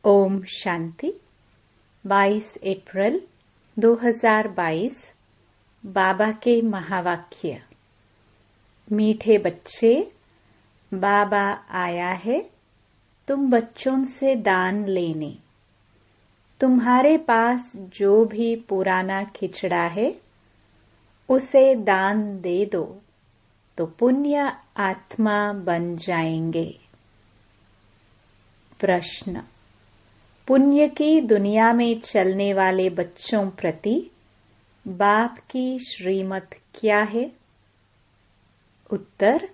ओम शांति। 22 अप्रैल 2022 बाबा के महावाक्य। मीठे बच्चे, बाबा आया है तुम बच्चों से दान लेने। तुम्हारे पास जो भी पुराना खिचड़ा है उसे दान दे दो तो पुण्य आत्मा बन जाएंगे। प्रश्न: पुण्य की दुनिया में चलने वाले बच्चों प्रति बाप की श्रीमत क्या है? उत्तर: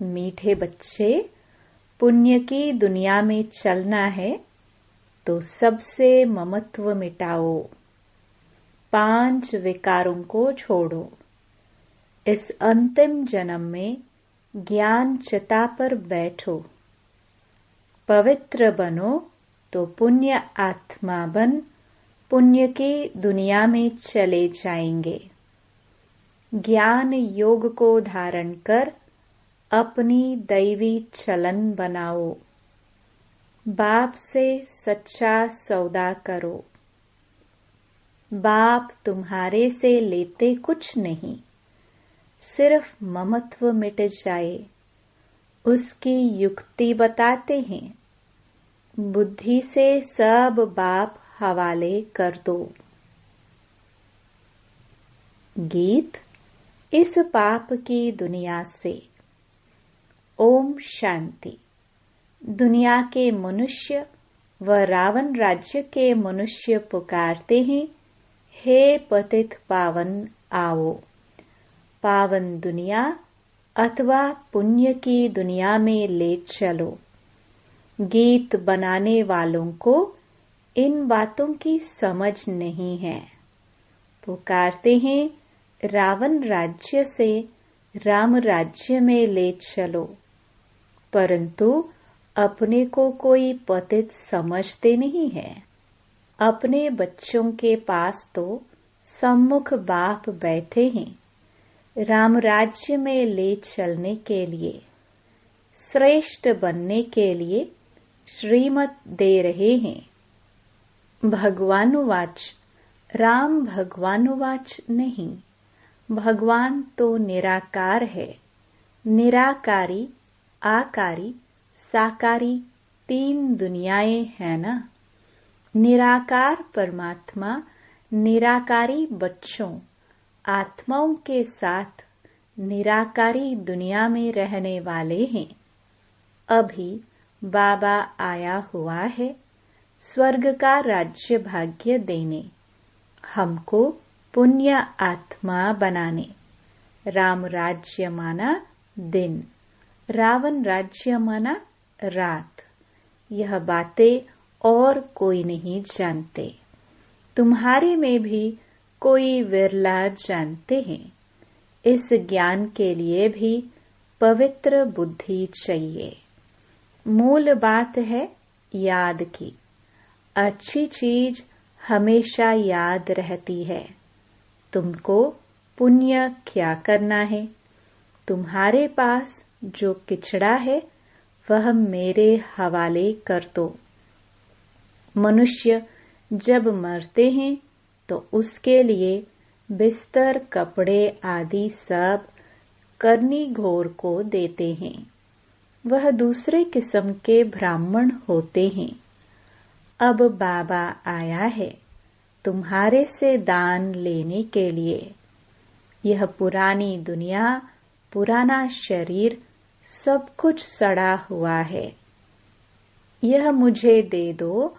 मीठे बच्चे, पुण्य की दुनिया में चलना है तो सबसे ममत्व मिटाओ, 5 विकारों को छोड़ो। इस अंतिम जन्म में ज्ञान चिता पर बैठो, पवित्र बनो तो पुण्य आत्मा बन पुण्य की दुनिया में चले जाएंगे। ज्ञान योग को धारण कर अपनी दैवी चलन बनाओ। बाप से सच्चा सौदा करो। बाप तुम्हारे से लेते कुछ नहीं, सिर्फ ममत्व मिट जाए उसकी युक्ति बताते हैं। बुद्धि से सब बाप हवाले कर दो। गीत इस पाप की दुनिया से। ओम शांति। दुनिया के मनुष्य व रावण राज्य के मनुष्य पुकारते हैं, हे पतित पावन आओ। पावन दुनिया अथवा पुण्य की दुनिया में ले चलो। गीत बनाने वालों को इन बातों की समझ नहीं है। पुकारते हैं रावण राज्य से राम राज्य में ले चलो, परंतु अपने को कोई पतित समझते नहीं है। अपने बच्चों के पास तो सम्मुख बाप बैठे हैं राम राज्य में ले चलने के लिए, श्रेष्ठ बनने के लिए श्रीमत दे रहे हैं। भगवानुवाच राम भगवानुवाच नहीं, भगवान तो निराकार है। निराकारी, आकारी, साकारी 3 दुनियाएं हैं ना। निराकार परमात्मा निराकारी बच्चों आत्माओं के साथ निराकारी दुनिया में रहने वाले हैं। अभी बाबा आया हुआ है स्वर्ग का राज्य भाग्य देने, हमको पुण्य आत्मा बनाने। राम राज्य माना दिन, रावण राज्य माना रात। यह बातें और कोई नहीं जानते। तुम्हारे में भी कोई विरला जानते हैं। इस ज्ञान के लिए भी पवित्र बुद्धि चाहिए। मूल बात है याद की। अच्छी चीज हमेशा याद रहती है। तुमको पुण्य क्या करना है? तुम्हारे पास जो किचड़ा है वह मेरे हवाले कर दो। मनुष्य जब मरते हैं तो उसके लिए बिस्तर, कपड़े आदि सब करनी घोर को देते हैं। वह दूसरे किस्म के ब्राह्मण होते हैं। अब बाबा आया है तुम्हारे से दान लेने के लिए। यह पुरानी दुनिया, पुराना शरीर सब कुछ सड़ा हुआ है। यह मुझे दे दो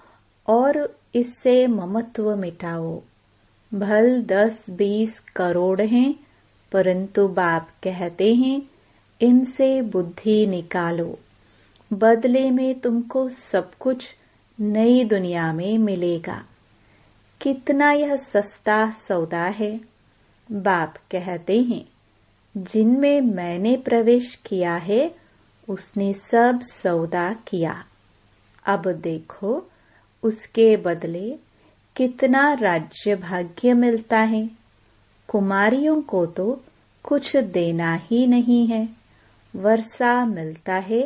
और इससे ममत्व मिटाओ। भल 10-20 करोड़ हैं, परंतु बाप कहते हैं इनसे बुद्धि निकालो। बदले में तुमको सब कुछ नई दुनिया में मिलेगा। कितना यह सस्ता सौदा है। बाप कहते हैं जिनमें मैंने प्रवेश किया है उसने सब सौदा किया। अब देखो उसके बदले कितना राज्य भाग्य मिलता है। कुमारियों को तो कुछ देना ही नहीं है। वर्षा मिलता है,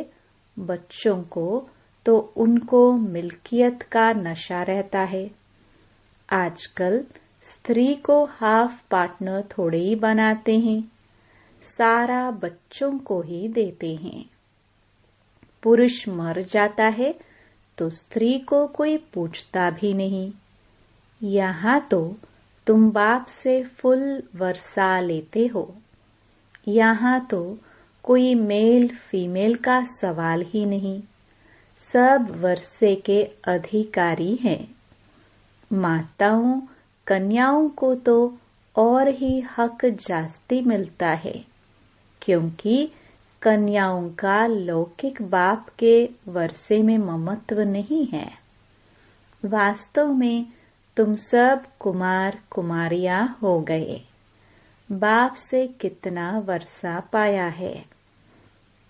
बच्चों को तो उनको मिल्कियत का नशा रहता है। आजकल स्त्री को हाफ पार्टनर थोड़े ही बनाते हैं, सारा बच्चों को ही देते हैं। पुरुष मर जाता है तो स्त्री को कोई पूछता भी नहीं। यहाँ तो तुम बाप से फुल वर्षा लेते हो। यहाँ तो कोई मेल फीमेल का सवाल ही नहीं, सब वर्षे के अधिकारी हैं। माताओं कन्याओं को तो और ही हक जास्ती मिलता है, क्योंकि कन्याओं का लौकिक बाप के वर्षे में ममत्व नहीं है। वास्तव में तुम सब कुमार कुमारियां हो गए। बाप से कितना वर्षा पाया है।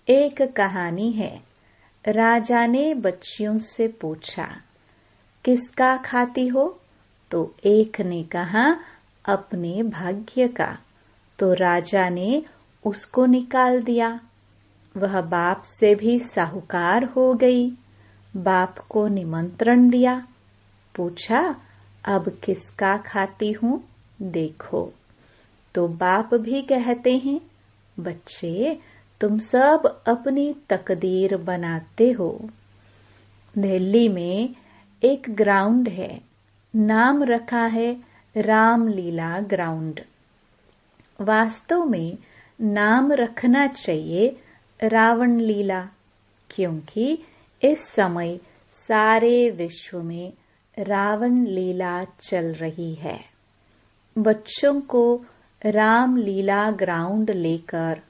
एक कहानी है, राजा ने बच्चियों से पूछा, किसका खाती हो? तो एक ने कहा, अपने भाग्य का। तो राजा ने उसको निकाल दिया। वह बाप से भी साहूकार हो गई। बाप को निमंत्रण दिया, पूछा, अब किसका खाती हूँ देखो। तो बाप भी कहते हैं, बच्चे तुम सब अपनी तकदीर बनाते हो। दिल्ली में एक ग्राउंड है, नाम रखा है रामलीला ग्राउंड। वास्तव में नाम रखना चाहिए रावण लीला, क्योंकि इस समय सारे विश्व में रावण लीला चल रही है। बच्चों को रामलीला ग्राउंड लेकर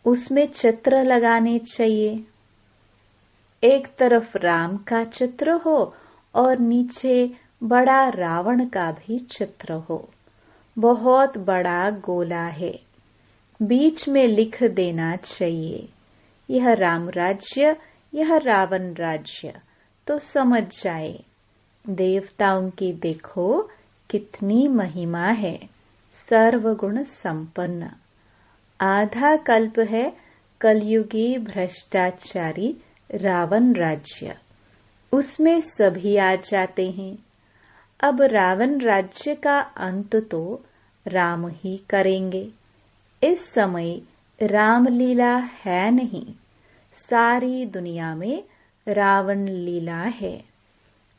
उसमें चित्र लगाने चाहिए। एक तरफ राम का चित्र हो और नीचे बड़ा रावण का भी चित्र हो। बहुत बड़ा गोला है, बीच में लिख देना चाहिए, यह राम राज्य, यह रावण राज्य, तो समझ जाए। देवताओं की देखो कितनी महिमा है, सर्वगुण संपन्न। आधा कल्प है कलयुगी भ्रष्टाचारी रावण राज्य, उसमें सभी आ जाते हैं। अब रावण राज्य का अंत तो राम ही करेंगे। इस समय रामलीला है नहीं, सारी दुनिया में रावण लीला है।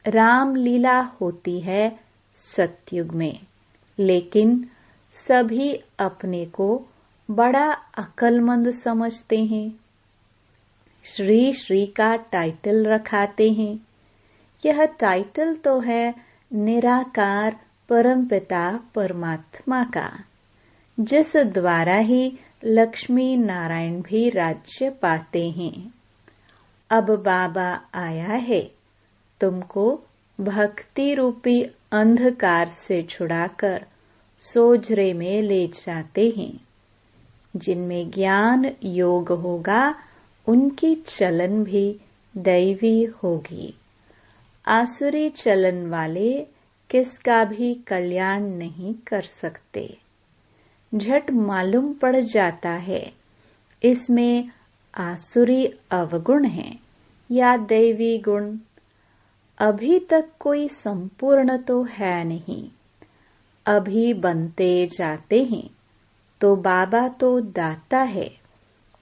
रामलीला होती है सतयुग में, लेकिन सभी अपने को बड़ा अक्लमंद समझते हैं। श्री श्री का टाइटल रखाते हैं। यह टाइटल तो है निराकार परमपिता परमात्मा का, जिस द्वारा ही लक्ष्मी नारायण भी राज्य पाते हैं। अब बाबा आया है, तुमको भक्ति रूपी अंधकार से छुड़ाकर सोझरे में ले जाते हैं। जिनमें ज्ञान योग होगा उनकी चलन भी दैवी होगी। आसुरी चलन वाले किसका भी कल्याण नहीं कर सकते। झट मालूम पड़ जाता है इसमें आसुरी अवगुण है या दैवी गुण। अभी तक कोई संपूर्ण तो है नहीं, अभी बनते जाते हैं। तो बाबा तो दाता है,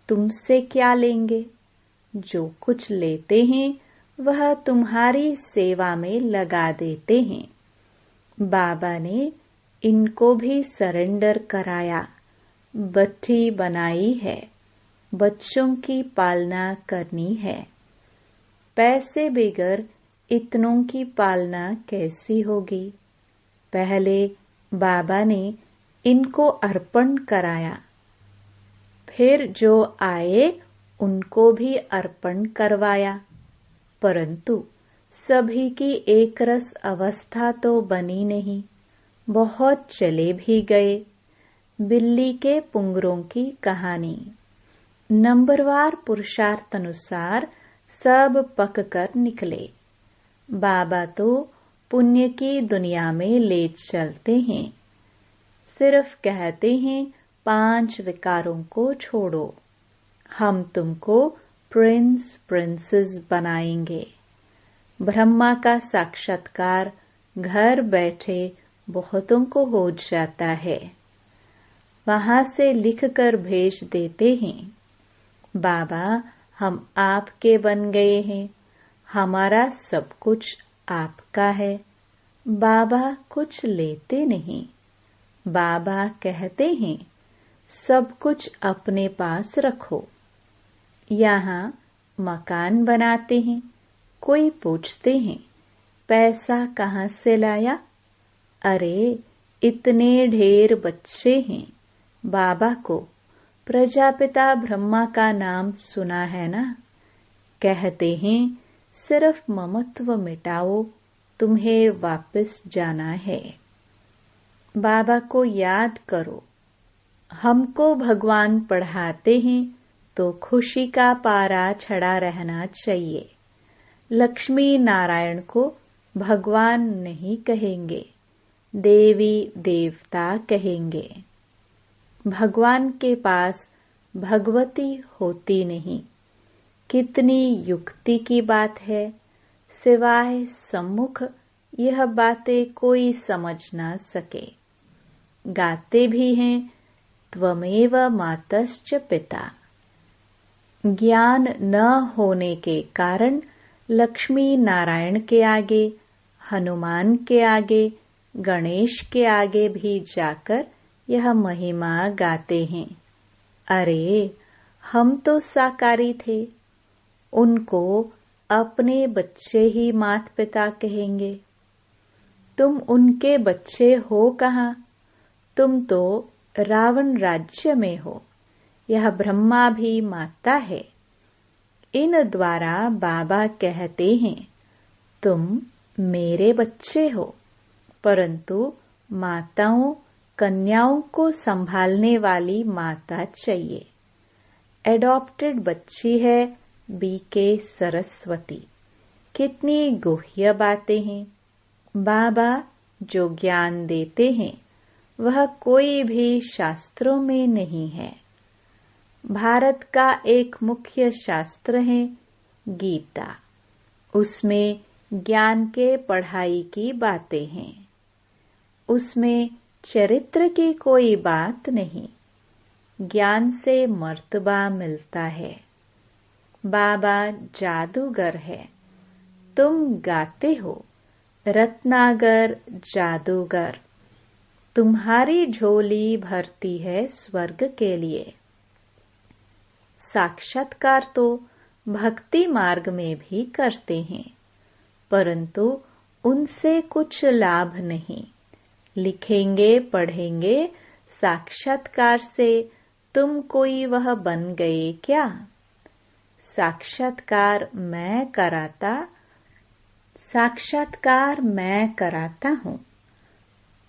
तुमसे क्या लेंगे? जो कुछ लेते हैं वह तुम्हारी सेवा में लगा देते हैं। बाबा ने इनको भी सरेंडर कराया, बच्ची बनाई है, बच्चों की पालना करनी है। पैसे बगैर इतनों की पालना कैसी होगी? पहले बाबा ने इनको अर्पण कराया, फिर जो आए उनको भी अर्पण करवाया, परंतु सभी की एक रस अवस्था तो बनी नहीं। बहुत चले भी गए। बिल्ली के पुंगरों की कहानी। नंबरवार पुरुषार्थ अनुसार सब पक कर निकले। बाबा तो पुण्य की दुनिया में ले चलते हैं। सिर्फ कहते हैं 5 विकारों को छोड़ो, हम तुमको प्रिंस प्रिंसेस बनाएंगे। ब्रह्मा का साक्षात्कार घर बैठे बहुतों को हो जाता है। वहां से लिखकर भेज देते हैं, बाबा हम आपके बन गए हैं, हमारा सब कुछ आपका है। बाबा कुछ लेते नहीं। बाबा कहते हैं सब कुछ अपने पास रखो। यहाँ मकान बनाते हैं, कोई पूछते हैं पैसा कहाँ से लाया? अरे इतने ढेर बच्चे हैं, बाबा को प्रजापिता ब्रह्मा का नाम सुना है ना? कहते हैं सिर्फ ममत्व मिटाओ, तुम्हें वापस जाना है। बाबा को याद करो। हमको भगवान पढ़ाते हैं तो खुशी का पारा चढ़ा रहना चाहिए। लक्ष्मी नारायण को भगवान नहीं कहेंगे, देवी देवता कहेंगे। भगवान के पास भगवती होती नहीं। कितनी युक्ति की बात है। सिवाय सम्मुख यह बातें कोई समझ ना सके। गाते भी हैं त्वमेव मातश्च पिता। ज्ञान न होने के कारण लक्ष्मी नारायण के आगे, हनुमान के आगे, गणेश के आगे भी जाकर यह महिमा गाते हैं। अरे हम तो साकारी थे, उनको अपने बच्चे ही माता पिता कहेंगे। तुम उनके बच्चे हो कहाँ? तुम तो रावण राज्य में हो। यह ब्रह्मा भी माता है। इन द्वारा बाबा कहते हैं तुम मेरे बच्चे हो, परंतु माताओं कन्याओं को संभालने वाली माता चाहिए। एडॉप्टेड बच्ची है बीके सरस्वती। कितनी गुह्य बातें हैं। बाबा जो ज्ञान देते हैं वह कोई भी शास्त्रों में नहीं है। भारत का एक मुख्य शास्त्र है गीता। उसमें ज्ञान के पढ़ाई की बातें हैं। उसमें चरित्र की कोई बात नहीं। ज्ञान से मर्तबा मिलता है। बाबा जादूगर है। तुम गाते हो रत्नागर जादूगर। तुम्हारी झोली भरती है स्वर्ग के लिए। साक्षात्कार तो भक्ति मार्ग में भी करते हैं, परंतु उनसे कुछ लाभ नहीं। लिखेंगे पढ़ेंगे, साक्षात्कार से तुम कोई वह बन गए क्या? साक्षात्कार मैं कराता हूँ।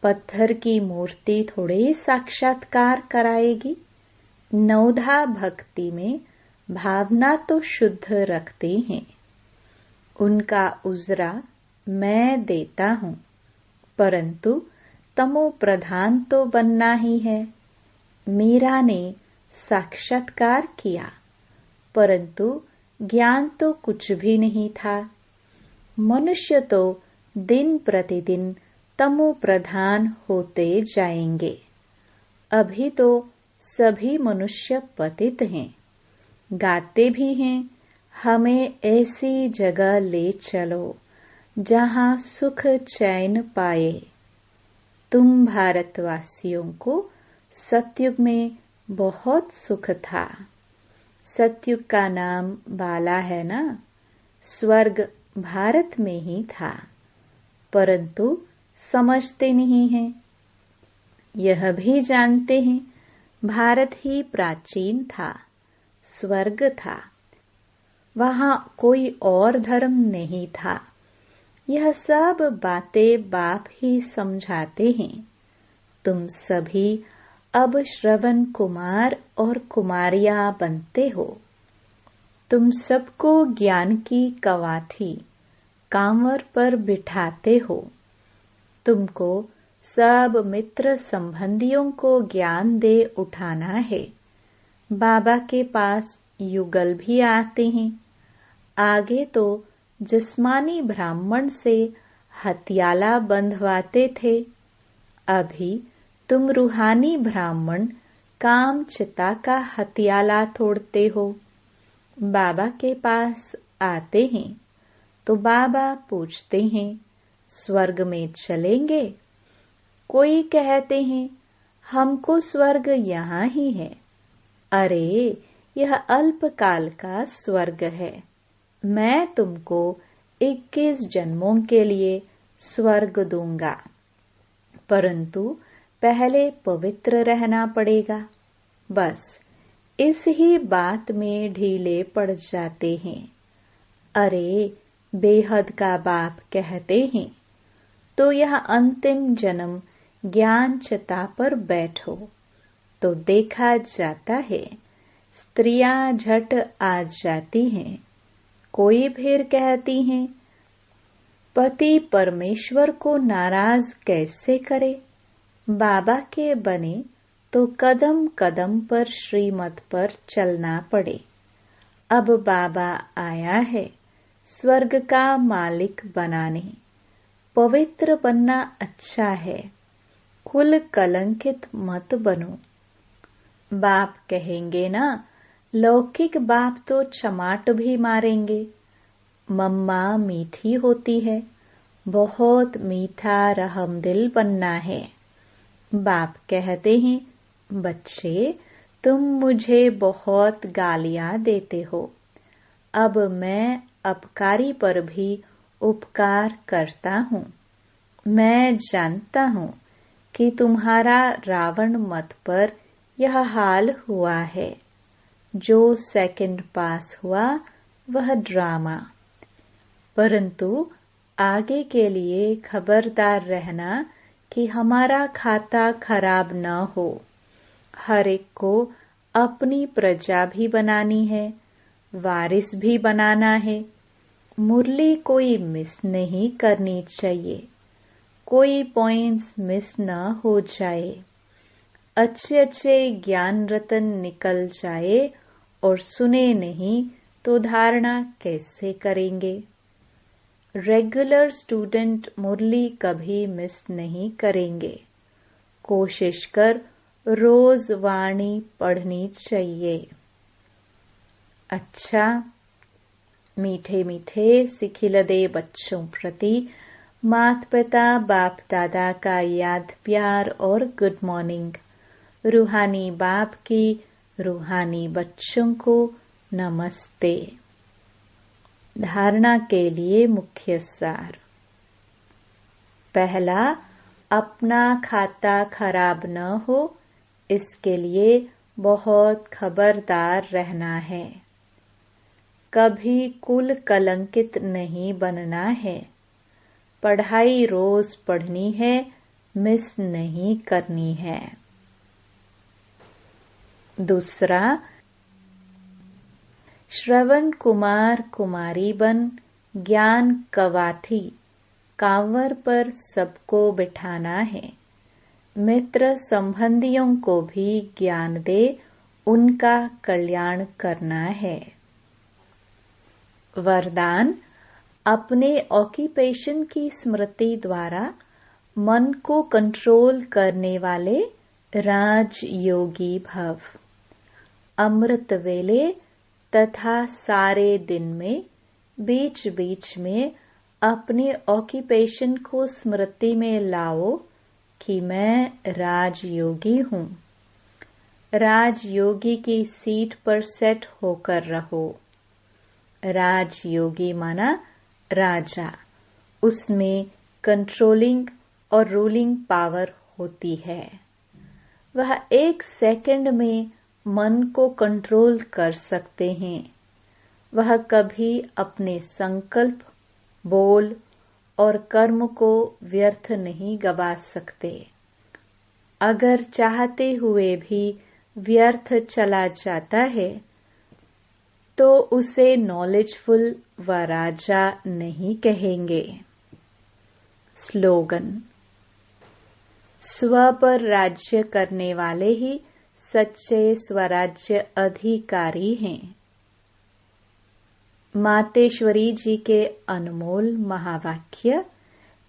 पत्थर की मूर्ति थोड़े साक्षात्कार कराएगी। नवधा भक्ति में भावना तो शुद्ध रखते हैं। उनका उजरा मैं देता हूँ, परंतु तमो प्रधान तो बनना ही है। मीरा ने साक्षात्कार किया, परंतु ज्ञान तो कुछ भी नहीं था। मनुष्य तो दिन प्रतिदिन तमो प्रधान होते जाएंगे। अभी तो सभी मनुष्य पतित हैं। गाते भी हैं हमें ऐसी जगह ले चलो जहां सुख चैन पाए। तुम भारतवासियों को सतयुग में बहुत सुख था। सतयुग का नाम बाला है ना? स्वर्ग भारत में ही था, परंतु समझते नहीं हैं। यह भी जानते हैं भारत ही प्राचीन था, स्वर्ग था, वहां कोई और धर्म नहीं था। यह सब बातें बाप ही समझाते हैं। तुम सभी अब श्रवण कुमार और कुमारियां बनते हो। तुम सबको ज्ञान की कवाठी कांवर पर बिठाते हो। तुमको सब मित्र संबंधियों को ज्ञान दे उठाना है। बाबा के पास युगल भी आते हैं। आगे तो जिस्मानी ब्राह्मण से हथियाला बंधवाते थे, अभी तुम रूहानी ब्राह्मण काम चिता का हथियाला तोड़ते हो। बाबा के पास आते हैं तो बाबा पूछते हैं, स्वर्ग में चलेंगे? कोई कहते हैं, हमको स्वर्ग यहाँ ही है। अरे, यह अल्पकाल का स्वर्ग है। मैं तुमको 21 जन्मों के लिए स्वर्ग दूंगा, परंतु पहले पवित्र रहना पड़ेगा। बस इस ही बात में ढीले पड़ जाते हैं। अरे, बेहद का बाप कहते हैं, तो यह अंतिम जन्म ज्ञान चिता पर बैठो। तो देखा जाता है स्त्रियां झट आ जाती हैं। कोई फिर कहती हैं, पति परमेश्वर को नाराज कैसे करे? बाबा के बने तो कदम कदम पर श्रीमत पर चलना पड़े। अब बाबा आया है स्वर्ग का मालिक बनाने। पवित्र बनना अच्छा है, कुल कलंकित मत बनो। बाप कहेंगे ना, लौकिक बाप तो चमाट भी मारेंगे। मम्मा मीठी होती है, बहुत मीठा रहमदिल बनना है। बाप कहते हैं, बच्चे तुम मुझे बहुत गालियां देते हो। अब मैं अपकारी पर भी उपकार करता हूँ। मैं जानता हूँ कि तुम्हारा रावण मत पर यह हाल हुआ है। जो सेकंड पास हुआ वह ड्रामा, परंतु आगे के लिए खबरदार रहना कि हमारा खाता खराब न हो। हर एक को अपनी प्रजा भी बनानी है, वारिस भी बनाना है। मुरली कोई मिस नहीं करनी चाहिए, कोई पॉइंट्स मिस न हो जाए। अच्छे अच्छे ज्ञान रतन निकल जाए और सुने नहीं तो धारणा कैसे करेंगे? रेगुलर स्टूडेंट मुरली कभी मिस नहीं करेंगे। कोशिश कर रोज वाणी पढ़नी चाहिए। अच्छा, मीठे मीठे सिखिलदे बच्चों प्रति माता पिता बाप दादा का याद प्यार और गुड मॉर्निंग। रूहानी बाप की रूहानी बच्चों को नमस्ते। धारणा के लिए मुख्य सार। पहला, अपना खाता खराब न हो, इसके लिए बहुत खबरदार रहना है। कभी कुल कलंकित नहीं बनना है। पढ़ाई रोज पढ़नी है, मिस नहीं करनी है। दूसरा, श्रवण कुमार कुमारी बन ज्ञान कवाठी कांवर पर सबको बिठाना है। मित्र संबंधियों को भी ज्ञान दे, उनका कल्याण करना है। वरदान, अपने ऑक्यूपेशन की स्मृति द्वारा मन को कंट्रोल करने वाले राजयोगी भव। अमृत वेले तथा सारे दिन में बीच बीच में अपने ऑक्यूपेशन को स्मृति में लाओ कि मैं राजयोगी हूँ। राजयोगी की सीट पर सेट होकर रहो। राजयोगी माना राजा, उसमें कंट्रोलिंग और रूलिंग पावर होती है। वह 1 सेकंड में मन को कंट्रोल कर सकते हैं। वह कभी अपने संकल्प, बोल और कर्म को व्यर्थ नहीं गवा सकते। अगर चाहते हुए भी व्यर्थ चला जाता है तो उसे नॉलेजफुल व राजा नहीं कहेंगे। स्लोगन, स्व पर राज्य करने वाले ही सच्चे स्वराज्य अधिकारी हैं। मातेश्वरी जी के अनमोल महावाक्य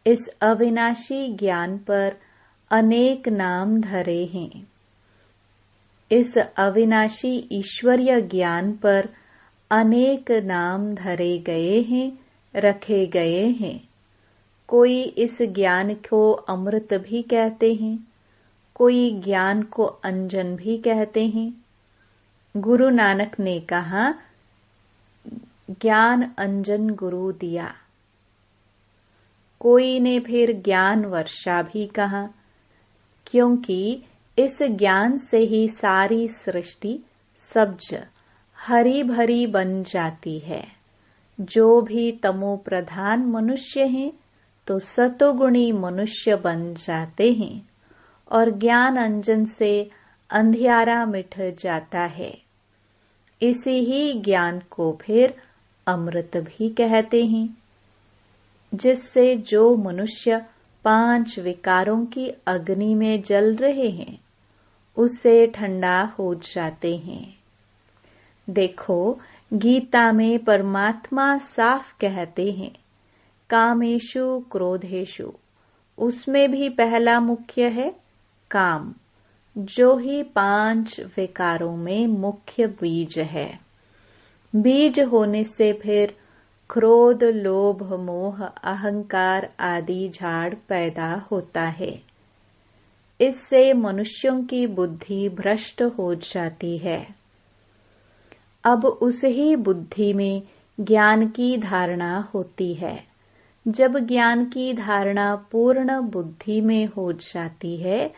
इस अविनाशी ज्ञान पर अनेक नाम धरे हैं। इस अविनाशी ईश्वरीय ज्ञान पर अनेक नाम धरे गए हैं, रखे गए हैं। कोई इस ज्ञान को अमृत भी कहते हैं, कोई ज्ञान को अंजन भी कहते हैं। गुरु नानक ने कहा, ज्ञान अंजन गुरु दिया। कोई ने फिर ज्ञान वर्षा भी कहा, क्योंकि इस ज्ञान से ही सारी सृष्टि सब्ज हरी भरी बन जाती है। जो भी तमो प्रधान मनुष्य हैं तो सतोगुणी मनुष्य बन जाते हैं और ज्ञान अंजन से अंधियारा मिट जाता है। इसी ही ज्ञान को फिर अमृत भी कहते हैं, जिससे जो मनुष्य 5 विकारों की अग्नि में जल रहे हैं उससे ठंडा हो जाते हैं। देखो, गीता में परमात्मा साफ कहते हैं, कामेषु क्रोधेषु। उसमें भी पहला मुख्य है काम, जो ही 5 विकारों में मुख्य बीज है। बीज होने से फिर क्रोध, लोभ, मोह, अहंकार आदि झाड़ पैदा होता है। इससे मनुष्यों की बुद्धि भ्रष्ट हो जाती है। अब उस ही बुद्धि में ज्ञान की धारणा होती है। जब ज्ञान की धारणा पूर्ण बुद्धि में हो जाती है,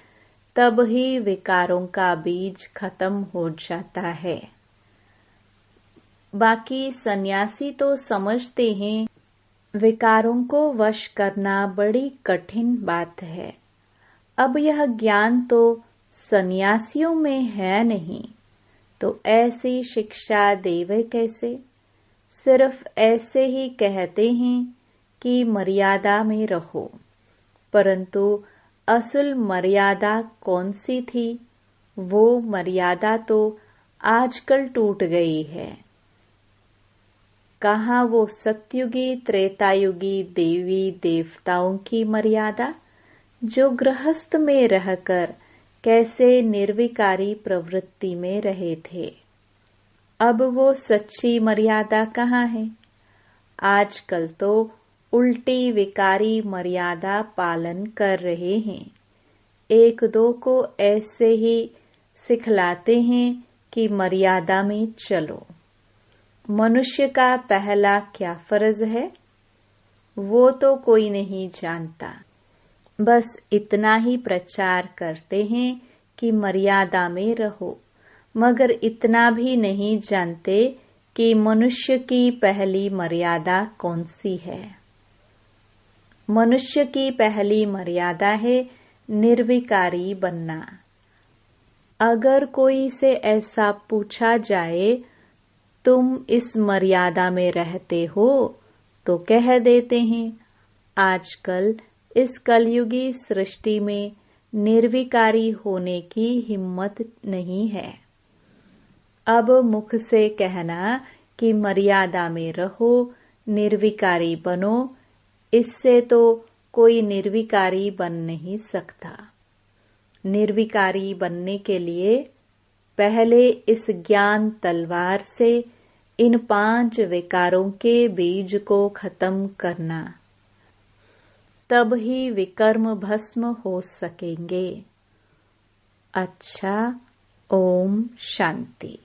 तब ही विकारों का बीज खत्म हो जाता है। बाकी सन्यासी तो समझते हैं विकारों को वश करना बड़ी कठिन बात है। अब यह ज्ञान तो सन्यासियों में है नहीं, तो ऐसी शिक्षा देवे कैसे? सिर्फ ऐसे ही कहते हैं कि मर्यादा में रहो, परंतु असल मर्यादा कौन सी थी? वो मर्यादा तो आजकल टूट गई है। कहाँ वो सतयुगी त्रेतायुगी देवी देवताओं की मर्यादा, जो गृहस्थ में रहकर कैसे निर्विकारी प्रवृत्ति में रहे थे। अब वो सच्ची मर्यादा कहाँ है? आजकल तो उल्टी विकारी मर्यादा पालन कर रहे हैं। 1-2 को ऐसे ही सिखलाते हैं कि मर्यादा में चलो। मनुष्य का पहला क्या फर्ज है, वो तो कोई नहीं जानता। बस इतना ही प्रचार करते हैं कि मर्यादा में रहो, मगर इतना भी नहीं जानते कि मनुष्य की पहली मर्यादा कौन सी है। मनुष्य की पहली मर्यादा है निर्विकारी बनना। अगर कोई से ऐसा पूछा जाए, तुम इस मर्यादा में रहते हो, तो कह देते हैं, आजकल इस कलयुगी सृष्टि में निर्विकारी होने की हिम्मत नहीं है। अब मुख से कहना कि मर्यादा में रहो, निर्विकारी बनो, इससे तो कोई निर्विकारी बन नहीं सकता। निर्विकारी बनने के लिए पहले इस ज्ञान तलवार से इन 5 विकारों के बीज को खत्म करना, तब ही विकर्म भस्म हो सकेंगे। अच्छा, ओम शांति।